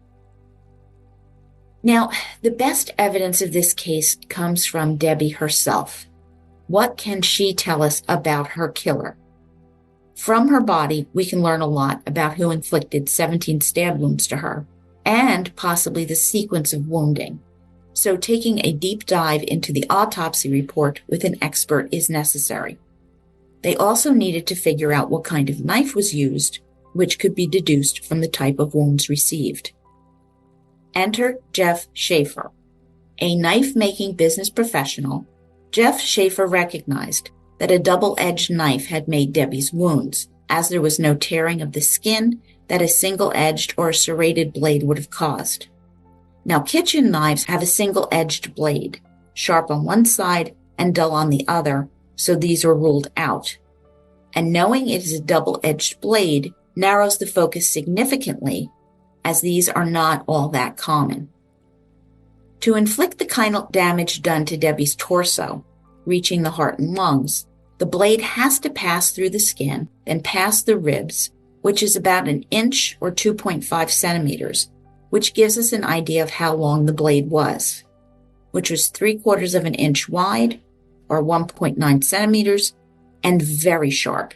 Now, the best evidence of this case comes from Debbie herself. What can she tell us about her killer? From her body, we can learn a lot about who inflicted 17 stab wounds to her, and possibly the sequence of wounding. So taking a deep dive into the autopsy report with an expert is necessary. They also needed to figure out what kind of knife was used, which could be deduced from the type of wounds received. Enter Jeff Schaefer. A knife-making business professional, Jeff Schaefer recognized that a double-edged knife had made Debbie's wounds, as there was no tearing of the skin that a single-edged or a serrated blade would have caused. Now, kitchen knives have a single-edged blade, sharp on one side and dull on the other, so these were ruled out. And knowing it is a double-edged blade narrows the focus significantly, as these are not all that common. To inflict the kind of damage done to Debbie's torso, reaching the heart and lungs, the blade has to pass through the skin, then past the ribs, which is about an inch or 2.5 centimeters, which gives us an idea of how long the blade was, which was 3/4 of an inch wide, or 1.9 centimeters, and very sharp.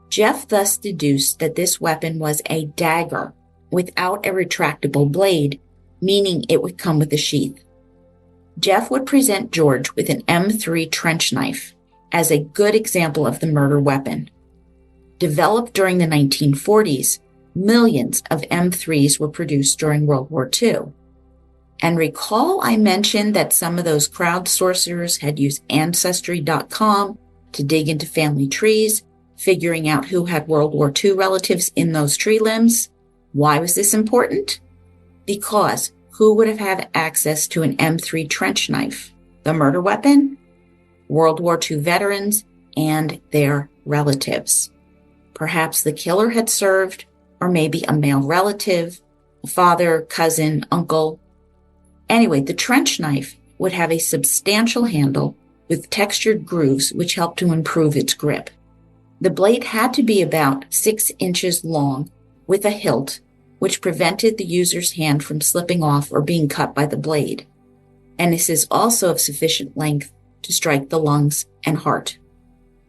Jeff thus deduced that this weapon was a dagger without a retractable blade, meaning it would come with a sheath. Jeff would present George with an M3 trench knife as a good example of the murder weapon. Developed during the 1940s, millions of M3s were produced during World War II. And recall I mentioned that some of those crowdsourcers had used Ancestry.com to dig into family trees, figuring out who had World War II relatives in those tree limbs. Why was this important? Because who would have had access to an M3 trench knife? The murder weapon? World War II veterans and their relatives. Perhaps the killer had served, or maybe a male relative, a father, cousin, uncle. Anyway, the trench knife would have a substantial handle with textured grooves which helped to improve its grip. The blade had to be about 6 inches long with a hilt, which prevented the user's hand from slipping off or being cut by the blade. And this is also of sufficient length to strike the lungs and heart.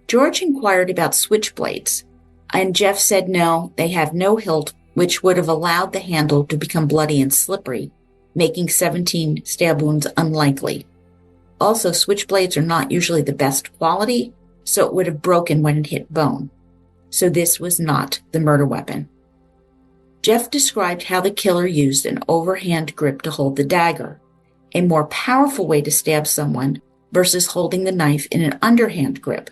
George inquired about switchblades, and Jeff said no, they have no hilt, which would have allowed the handle to become bloody and slippery, making 17 stab wounds unlikely. Also, switchblades are not usually the best quality, so it would have broken when it hit bone. So this was not the murder weapon. Jeff described how the killer used an overhand grip to hold the dagger, a more powerful way to stab someone versus holding the knife in an underhand grip.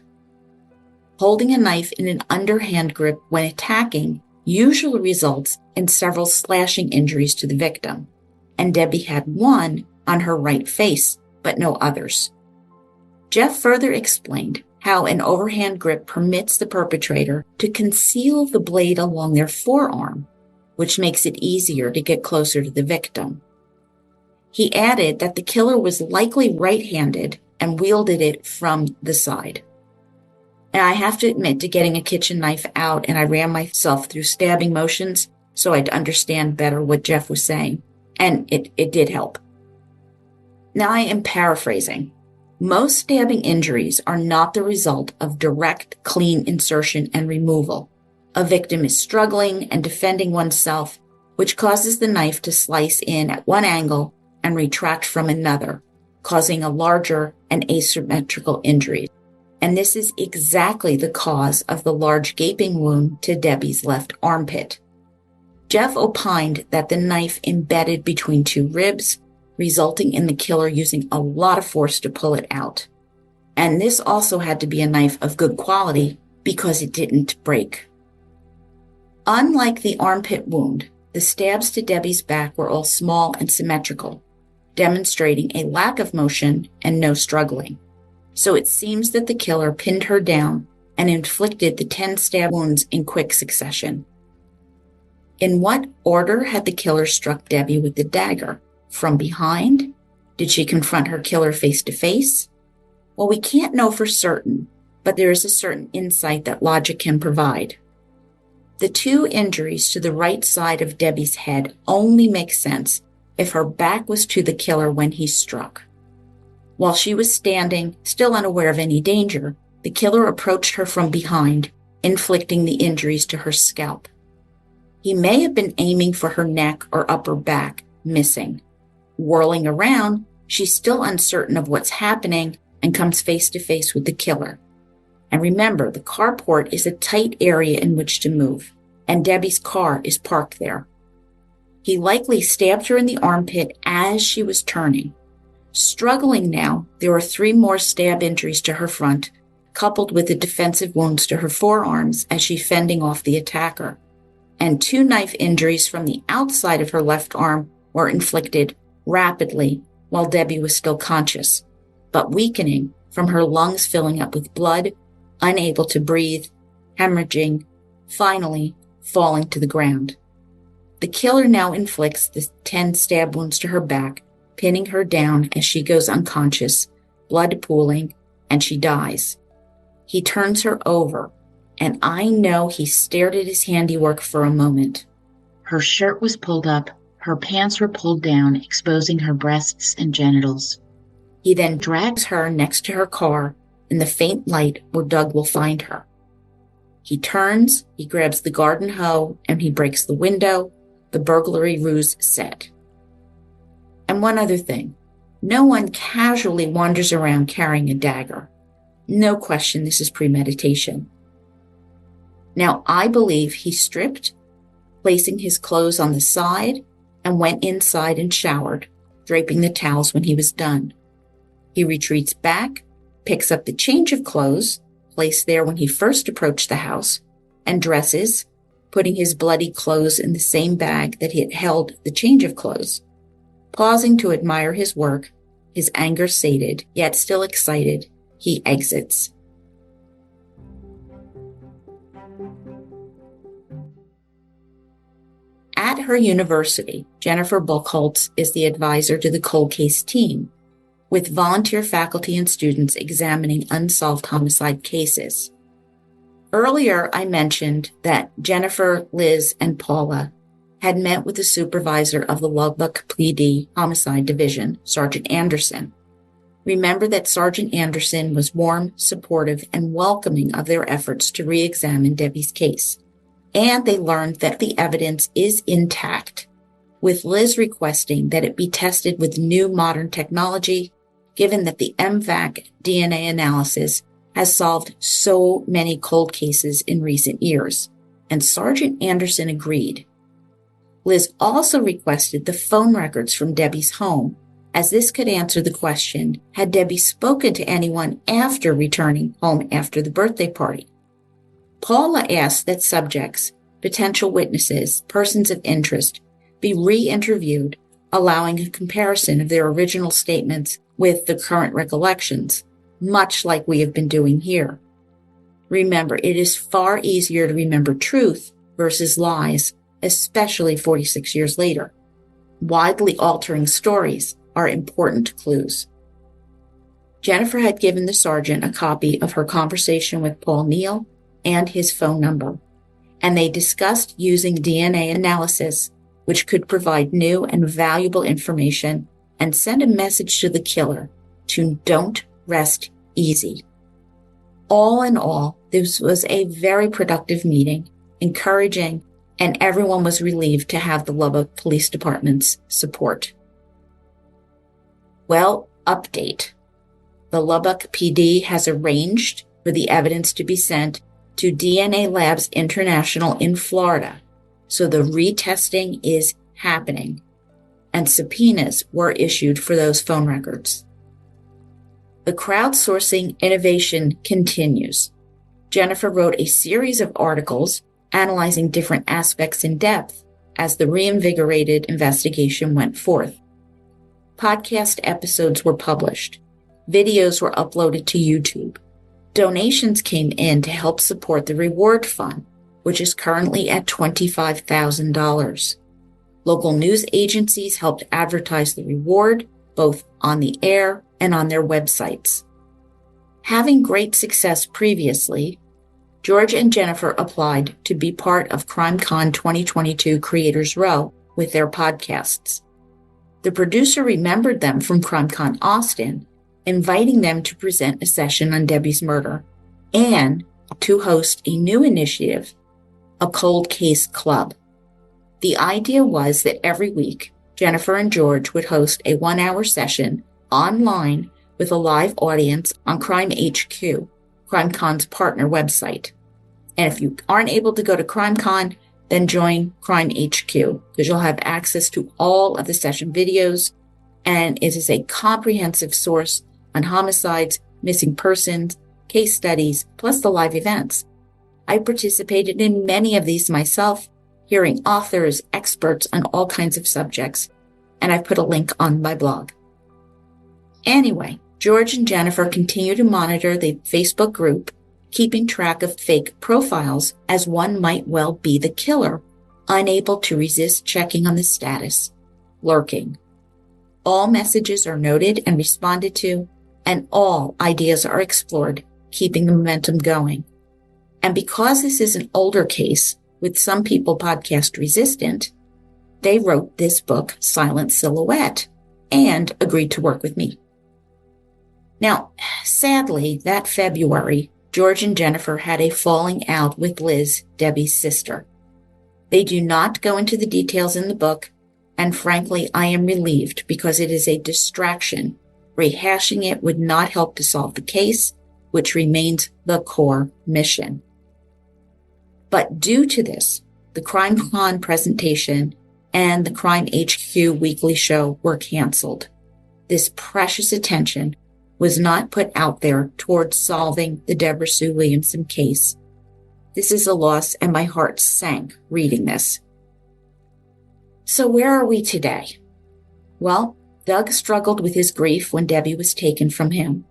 Holding a knife in an underhand grip when attacking usually results in several slashing injuries to the victim, and Debbie had one on her right face, but no others. Jeff further explained how an overhand grip permits the perpetrator to conceal the blade along their forearm, which makes it easier to get closer to the victim. He added that the killer was likely right-handed and wielded it from the side. And I have to admit to getting a kitchen knife out, and I ran myself through stabbing motions so I'd understand better what Jeff was saying. And it did help. Now I am paraphrasing. Most stabbing injuries are not the result of direct, clean insertion and removal. A victim is struggling and defending oneself, which causes the knife to slice in at one angle and retract from another, causing a larger and asymmetrical injury. And this is exactly the cause of the large gaping wound to Debbie's left armpit. Jeff opined that the knife embedded between 2 ribs, resulting in the killer using a lot of force to pull it out. And this also had to be a knife of good quality because it didn't break. Unlike the armpit wound, the stabs to Debbie's back were all small and symmetrical, demonstrating a lack of motion and no struggling. So it seems that the killer pinned her down and inflicted the 10 stab wounds in quick succession. In what order had the killer struck Debbie with the dagger? From behind? Did she confront her killer face to face? Well, we can't know for certain, but there is a certain insight that logic can provide. The 2 injuries to the right side of Debbie's head only make sense if her back was to the killer when he struck. While she was standing, still unaware of any danger, the killer approached her from behind, inflicting the injuries to her scalp. He may have been aiming for her neck or upper back, missing. Whirling around, she's still uncertain of what's happening and comes face to face with the killer. And remember, the carport is a tight area in which to move, and Debbie's car is parked there. He likely stabbed her in the armpit as she was turning. Struggling now, there were 3 more stab injuries to her front, coupled with the defensive wounds to her forearms as she fending off the attacker. And 2 knife injuries from the outside of her left arm were inflicted rapidly while Debbie was still conscious, but weakening from her lungs filling up with blood, unable to breathe, hemorrhaging, finally falling to the ground. The killer now inflicts the 10 stab wounds to her back, pinning her down as she goes unconscious, blood pooling, and she dies. He turns her over, and I know he stared at his handiwork for a moment. Her shirt was pulled up, her pants were pulled down, exposing her breasts and genitals. He then drags her next to her car in the faint light where Doug will find her. He turns, he grabs the garden hoe, and he breaks the window, the burglary ruse set. And one other thing, no one casually wanders around carrying a dagger. No question this is premeditation. Now, I believe he stripped, placing his clothes on the side, and went inside and showered, draping the towels when he was done. He retreats back, picks up the change of clothes, placed there when he first approached the house, and dresses, putting his bloody clothes in the same bag that had held the change of clothes. Pausing to admire his work, his anger sated, yet still excited, he exits. At her university, Jennifer Bucholtz is the advisor to the cold case team, with volunteer faculty and students examining unsolved homicide cases. Earlier, I mentioned that Jennifer, Liz, and Paula had met with the supervisor of the Lubbock PD Homicide Division, Sergeant Anderson. Remember that Sergeant Anderson was warm, supportive, and welcoming of their efforts to re-examine Debbie's case. And they learned that the evidence is intact, with Liz requesting that it be tested with new modern technology, given that the MVAC DNA analysis has solved so many cold cases in recent years, and Sergeant Anderson agreed. Liz also requested the phone records from Debbie's home, as this could answer the question, had Debbie spoken to anyone after returning home after the birthday party? Paula asked that subjects, potential witnesses, persons of interest, be re-interviewed, allowing a comparison of their original statements with the current recollections, much like we have been doing here. Remember, it is far easier to remember truth versus lies, especially 46 years later. Widely altering stories are important clues. Jennifer had given the sergeant a copy of her conversation with Paul Neal and his phone number, and they discussed using DNA analysis, which could provide new and valuable information and send a message to the killer to don't rest easy. All in all, this was a very productive meeting, encouraging, and everyone was relieved to have the Lubbock Police Department's support. Well, update. The Lubbock PD has arranged for the evidence to be sent to DNA Labs International in Florida, so the retesting is happening, and subpoenas were issued for those phone records. The crowdsourcing innovation continues. Jennifer wrote a series of articles analyzing different aspects in depth as the reinvigorated investigation went forth. Podcast episodes were published. Videos were uploaded to YouTube. Donations came in to help support the reward fund, which is currently at $25,000. Local news agencies helped advertise the reward, both on the air and on their websites. Having great success previously, George and Jennifer applied to be part of CrimeCon 2022 Creators Row with their podcasts. The producer remembered them from CrimeCon Austin, inviting them to present a session on Debbie's murder and to host a new initiative, a cold case club. The idea was that every week, Jennifer and George would host a 1-hour session online with a live audience on Crime HQ, CrimeCon's partner website. And if you aren't able to go to CrimeCon, then join Crime HQ, because you'll have access to all of the session videos, and it is a comprehensive source on homicides, missing persons, case studies, plus the live events. I participated in many of these myself, hearing authors, experts on all kinds of subjects, and I've put a link on my blog. Anyway, George and Jennifer continue to monitor the Facebook group, keeping track of fake profiles, as one might well be the killer, unable to resist checking on the status, lurking. All messages are noted and responded to, and all ideas are explored, keeping the momentum going. And because this is an older case, with some people podcast resistant, they wrote this book, Silent Silhouette, and agreed to work with me. Now, sadly, that February, George and Jennifer had a falling out with Liz, Debbie's sister. They do not go into the details in the book, and frankly, I am relieved because it is a distraction. Rehashing it would not help to solve the case, which remains the core mission. But due to this, the Crime Con presentation and the Crime HQ weekly show were canceled. This precious attention was not put out there towards solving the Deborah Sue Williamson case. This is a loss, and my heart sank reading this. So where are we today? Well, Doug struggled with his grief when Debbie was taken from him,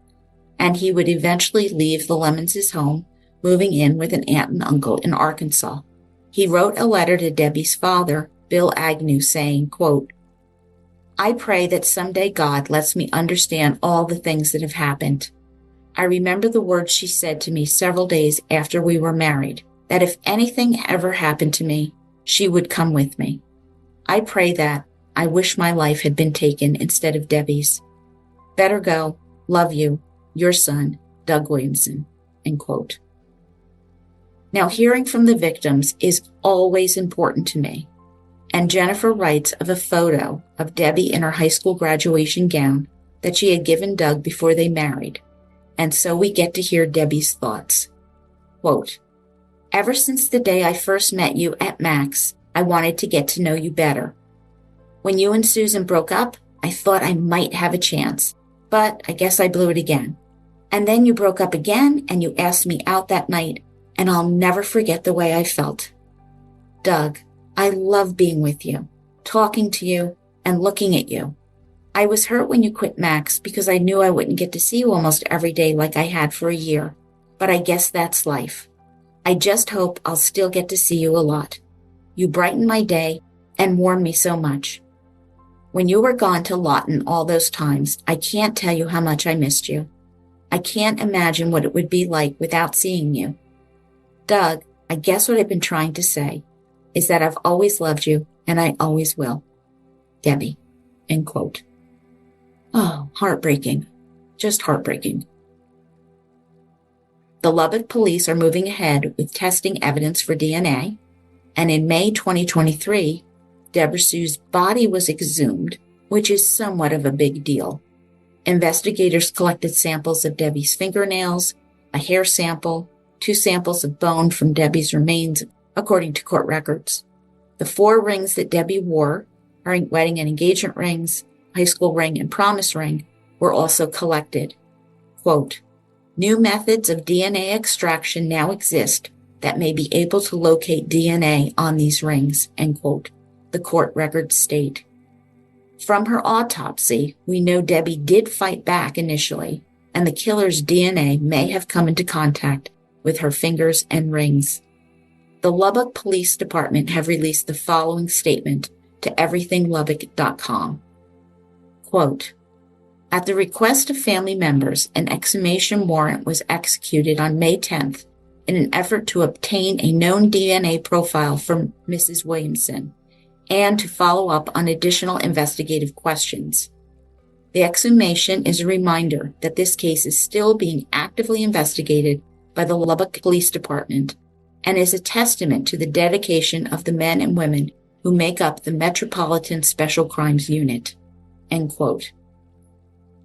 and he would eventually leave the Lemons' home, moving in with an aunt and uncle in Arkansas. He wrote a letter to Debbie's father, Bill Agnew, saying, quote, "I pray that someday God lets me understand all the things that have happened. I remember the words she said to me several days after we were married, that if anything ever happened to me, she would come with me. I pray that. I wish my life had been taken instead of Debbie's. Better go. Love you. Your son, Doug Williamson." End quote. Now, hearing from the victims is always important to me. And Jennifer writes of a photo of Debbie in her high school graduation gown that she had given Doug before they married. And so we get to hear Debbie's thoughts. Quote, "Ever since the day I first met you at Max, I wanted to get to know you better. When you and Susan broke up, I thought I might have a chance, but I guess I blew it again. And then you broke up again and you asked me out that night, and I'll never forget the way I felt. Doug, I love being with you, talking to you, and looking at you. I was hurt when you quit Max because I knew I wouldn't get to see you almost every day like I had for a year, but I guess that's life. I just hope I'll still get to see you a lot. You brighten my day and warm me so much. When you were gone to Lawton all those times, I can't tell you how much I missed you. I can't imagine what it would be like without seeing you. Doug, I guess what I've been trying to say is that I've always loved you and I always will. Debbie." End quote. Oh, heartbreaking. Just heartbreaking. The Lubbock police are moving ahead with testing evidence for DNA, and in May 2023, Deborah Sue's body was exhumed, which is somewhat of a big deal. Investigators collected samples of Debbie's fingernails, a hair sample, 2 samples of bone from Debbie's remains, according to court records. The 4 rings that Debbie wore, her wedding and engagement rings, high school ring, and promise ring, were also collected. Quote, "New methods of DNA extraction now exist that may be able to locate DNA on these rings," end quote, the court records state. From her autopsy, we know Debbie did fight back initially, and the killer's DNA may have come into contact with her fingers and rings. The Lubbock Police Department have released the following statement to everythinglubbock.com. Quote, "At the request of family members, an exhumation warrant was executed on May 10th in an effort to obtain a known DNA profile from Mrs. Williamson and to follow up on additional investigative questions. The exhumation is a reminder that this case is still being actively investigated by the Lubbock Police Department and is a testament to the dedication of the men and women who make up the Metropolitan Special Crimes Unit." End quote.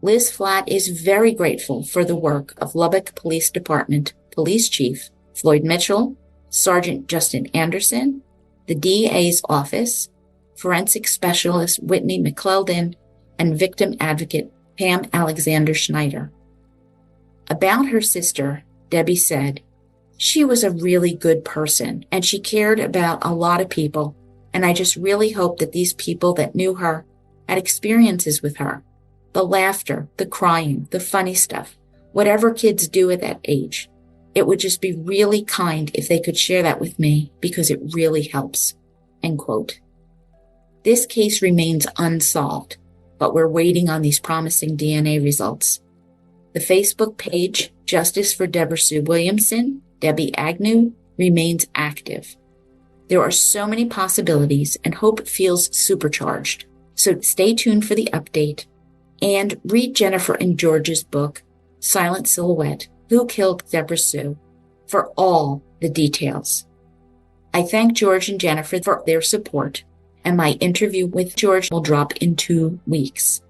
Liz Flatt is very grateful for the work of Lubbock Police Department Police Chief Floyd Mitchell, Sergeant Justin Anderson, the DA's office, forensic specialist Whitney McClellan, and victim advocate Pam Alexander Schneider. About her sister, Debbie said, "She was a really good person, and she cared about a lot of people, and I just really hope that these people that knew her had experiences with her. The laughter, the crying, the funny stuff, whatever kids do at that age. It would just be really kind if they could share that with me because it really helps." End quote. This case remains unsolved, but we're waiting on these promising DNA results. The Facebook page, Justice for Deborah Sue Williamson, Debbie Agnew, remains active. There are so many possibilities and hope feels supercharged. So stay tuned for the update and read Jennifer and George's book, Silent Silhouette, Who Killed Deborah Sue, for all the details. I thank George and Jennifer for their support, and my interview with George will drop in 2 weeks.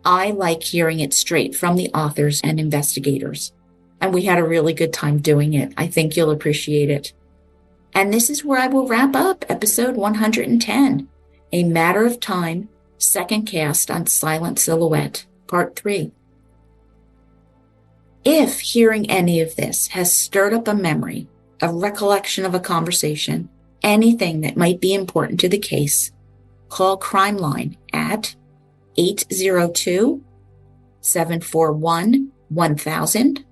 I like hearing it straight from the authors and investigators, and we had a really good time doing it. I think you'll appreciate it. And this is where I will wrap up episode 110, A Matter of Time, 2ndCast on Silent Silhouette, Part 3. If hearing any of this has stirred up a memory, a recollection of a conversation, anything that might be important to the case, call Crime Line at 802-741-1000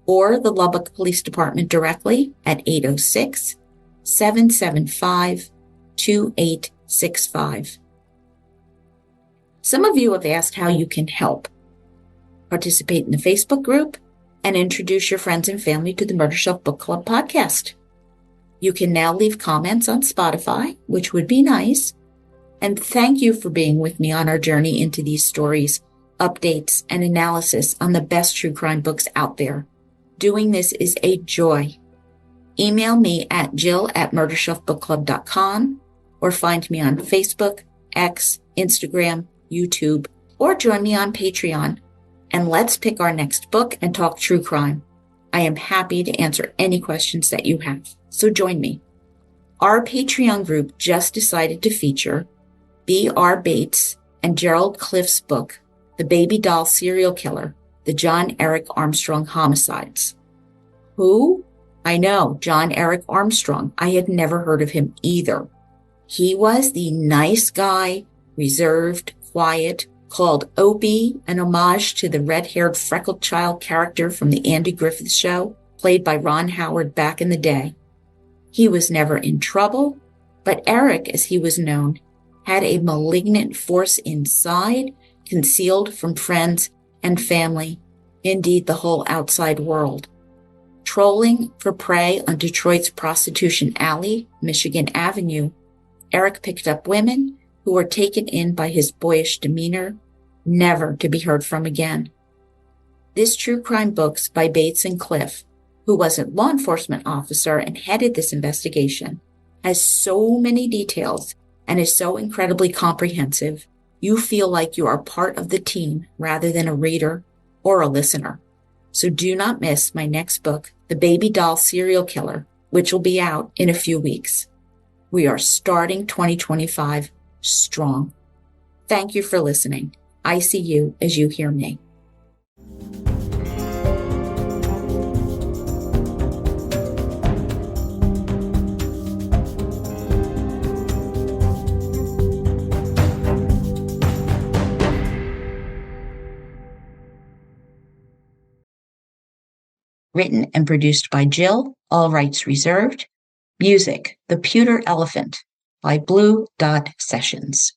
or the Lubbock Police Department directly at 806-775-2865. Some of you have asked how you can help. Participate in the Facebook group and introduce your friends and family to the Murder Shelf Book Club podcast. You can now leave comments on Spotify, which would be nice. And thank you for being with me on our journey into these stories, updates, and analysis on the best true crime books out there. Doing this is a joy. Email me at jill@murdershelfbookclub.com or find me on Facebook, X, Instagram, YouTube, or join me on Patreon. And let's pick our next book and talk true crime. I am happy to answer any questions that you have, so join me. Our Patreon group just decided to feature B.R. Bates and Gerald Cliff's book, The Baby Doll Serial Killer, The John Eric Armstrong Homicides. Who? I know, John Eric Armstrong. I had never heard of him either. He was the nice guy, reserved, quiet, called Opie, an homage to the red-haired freckled child character from the Andy Griffith Show, played by Ron Howard back in the day. He was never in trouble, but Eric, as he was known, had a malignant force inside, concealed from friends and family, indeed the whole outside world. Trolling for prey on Detroit's Prostitution Alley, Michigan Avenue, Eric picked up women who were taken in by his boyish demeanor, never to be heard from again. This true crime books by Bates and Cliff, who was a law enforcement officer and headed this investigation, has so many details and is so incredibly comprehensive, you feel like you are part of the team rather than a reader or a listener. So do not miss my next book, The Baby Doll Serial Killer, which will be out in a few weeks. We are starting 2025 strong. Thank you for listening. I see you as you hear me. Written and produced by Jill, all rights reserved. Music, The Pewter Elephant by Blue Dot Sessions.